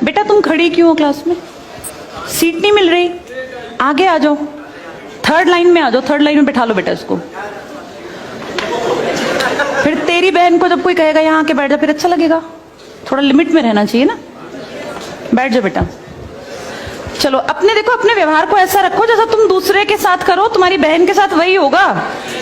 बेटा तुम खड़ी क्यों हो क्लास में? सीट नहीं मिल रही, आगे आ जाओ, थर्ड लाइन में आ जाओ, थर्ड लाइन में बैठा लो बेटा इसको। फिर तेरी बहन को जब कोई कहेगा यहाँ आके बैठ जा, फिर अच्छा लगेगा? थोड़ा लिमिट में रहना चाहिए ना। बैठ जाओ बेटा। चलो अपने देखो, अपने व्यवहार को ऐसा रखो जैसा तुम दूसरे के साथ करो, तुम्हारी बहन के साथ वही होगा।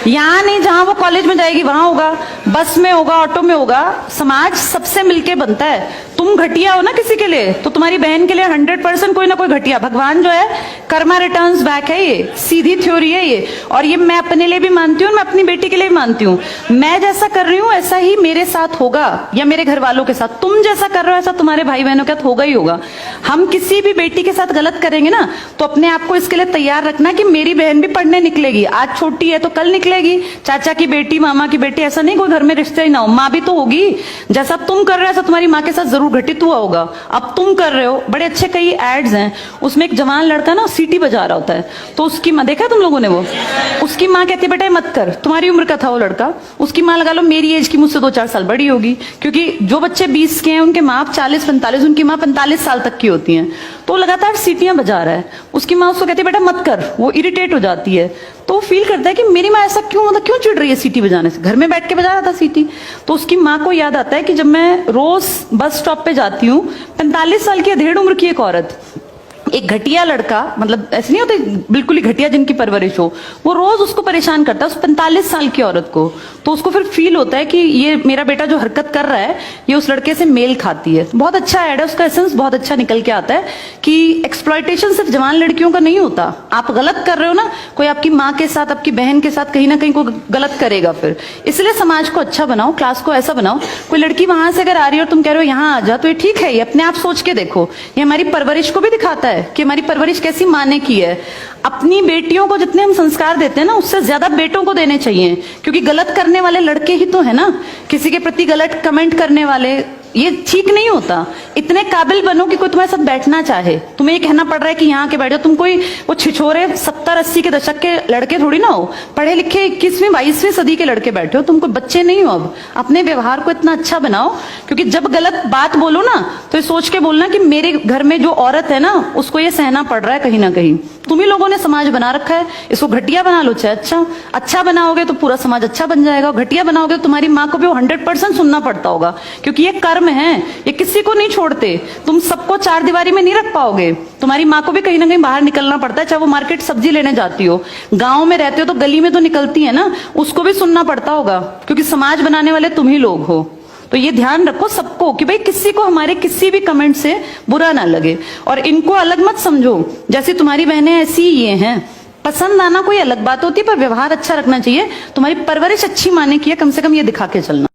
यहाँ नहीं, जहां वो कॉलेज में जाएगी वहां होगा, बस में होगा, ऑटो में होगा। समाज सबसे मिलके बनता है। तुम घटिया हो ना किसी के लिए, तो तुम्हारी बहन के लिए 100% कोई ना कोई घटिया। भगवान जो है कर्मा रिटर्न्स बैक है, ये सीधी थ्योरी है ये। और ये मैं अपने लिए भी मानती हूँ, मैं अपनी बेटी के लिए भी मानती हूँ। मैं जैसा कर रही हूँ ऐसा ही मेरे साथ होगा, या मेरे घर वालों के साथ। तुम जैसा कर रहे हो ऐसा तुम्हारे भाई बहनों के साथ होगा ही होगा। हम किसी भी बेटी के साथ गलत करेंगे ना, तो अपने आप को इसके लिए तैयार रखना कि मेरी बहन भी पढ़ने निकलेगी। आज छोटी है तो कल निकलेगी। चाचा की बेटी, मामा की बेटी, ऐसा नहीं कोई घर में रिश्ते ही ना हो। माँ भी तो होगी। जैसा तुम कर रहे हो ऐसा तुम्हारी माँ के साथ जरूर घटित हुआ होगा। अब तुम कर रहे हो, बड़े अच्छे कई एड्स हैं, उसमें एक जवान लड़का ना सीटी बजा रहा होता है, तो उसकी माँ, देखा तुम लोगों ने वो, उसकी माँ कहती है बेटा मत कर। तुम्हारी उम्र का था वो लड़का, उसकी माँ लगा लो मेरी एज की, मुझसे 2-4 साल बड़ी होगी, क्योंकि जो बच्चे 20 के हैं उनके माँ 40-45, उनकी माँ 45 साल तक की होती हैं। तो लगातार सीटियां बजा रहा है, उसकी माँ उसको कहती है बेटा मत कर। वो इरिटेट हो जाती है, तो फील करता है कि मेरी माँ ऐसा क्यों, मतलब क्यों चिढ़ रही है सीटी बजाने से, घर में बैठ के बजा रहा था सीटी। तो उसकी माँ को याद आता है कि जब मैं रोज बस स्टॉप पे जाती हूँ, 45 साल की अधेड़ उम्र की एक औरत, एक घटिया लड़का, मतलब ऐसे नहीं होते बिल्कुल ही घटिया जिनकी परवरिश हो, वो रोज उसको परेशान करता है, उस 45 साल की औरत को। तो उसको फिर फील होता है कि ये मेरा बेटा जो हरकत कर रहा है ये उस लड़के से मेल खाती है। बहुत अच्छा ऐड है, उसका एसेंस बहुत अच्छा निकल के आता है कि एक्सप्लॉयटेशन सिर्फ जवान लड़कियों का नहीं होता। आप गलत कर रहे हो ना, कोई आपकी माँ के साथ, आपकी बहन के साथ कहीं ना कहीं कोई गलत करेगा फिर। इसलिए समाज को अच्छा बनाओ, क्लास को ऐसा बनाओ, कोई लड़की वहां से अगर आ रही है और तुम कह रहे हो यहाँ आ जा, तो ये ठीक है। ये अपने आप सोच के देखो, ये हमारी परवरिश को भी दिखाता है कि हमारी परवरिश कैसी माँ ने की है। अपनी बेटियों को जितने हम संस्कार देते हैं ना, उससे ज्यादा बेटों को देने चाहिए, क्योंकि गलत करने वाले लड़के ही तो है ना, किसी के प्रति गलत कमेंट करने वाले। ये ठीक नहीं होता। इतने काबिल बनो कि कोई तुम्हारे साथ बैठना चाहे। तुम्हें ये कहना पड़ रहा है कि यहाँ के बैठो, तुम कोई वो छिछोरे 70-80 के दशक के लड़के थोड़ी ना हो, पढ़े लिखे 21वीं-22वीं सदी के लड़के बैठे हो। तुम कोई बच्चे नहीं हो। अब अपने व्यवहार को इतना अच्छा बनाओ, क्योंकि जब गलत बात बोलो ना तो ये सोच के बोलना कि मेरे घर में जो औरत है ना उसको ये सहना पड़ रहा है कहीं ना कहीं। तुम ही लोगों ने समाज बना रखा है, इसको घटिया बना लो चाहे अच्छा बनाओगे तो पूरा समाज अच्छा बन जाएगा। घटिया बनाओगे तो तुम्हारी माँ को भी वो 100% सुनना पड़ता होगा, क्योंकि ये कर्म है, ये किसी को नहीं छोड़ते। तुम सबको चार दीवारी में नहीं रख पाओगे। तुम्हारी माँ को भी कहीं ना कहीं बाहर निकलना पड़ता है, चाहे वो मार्केट सब्जी लेने जाती हो, गांव में रहते हो तो गली में तो निकलती है ना, उसको भी सुनना पड़ता होगा, क्योंकि समाज बनाने वाले तुम ही लोग हो। तो ये ध्यान रखो सबको कि भाई किसी को हमारे किसी भी कमेंट से बुरा ना लगे, और इनको अलग मत समझो। जैसे तुम्हारी बहनें ऐसी ही ये हैं, पसंद आना कोई अलग बात होती है, पर व्यवहार अच्छा रखना चाहिए। तुम्हारी परवरिश अच्छी माने की है, कम से कम ये दिखा के चलना।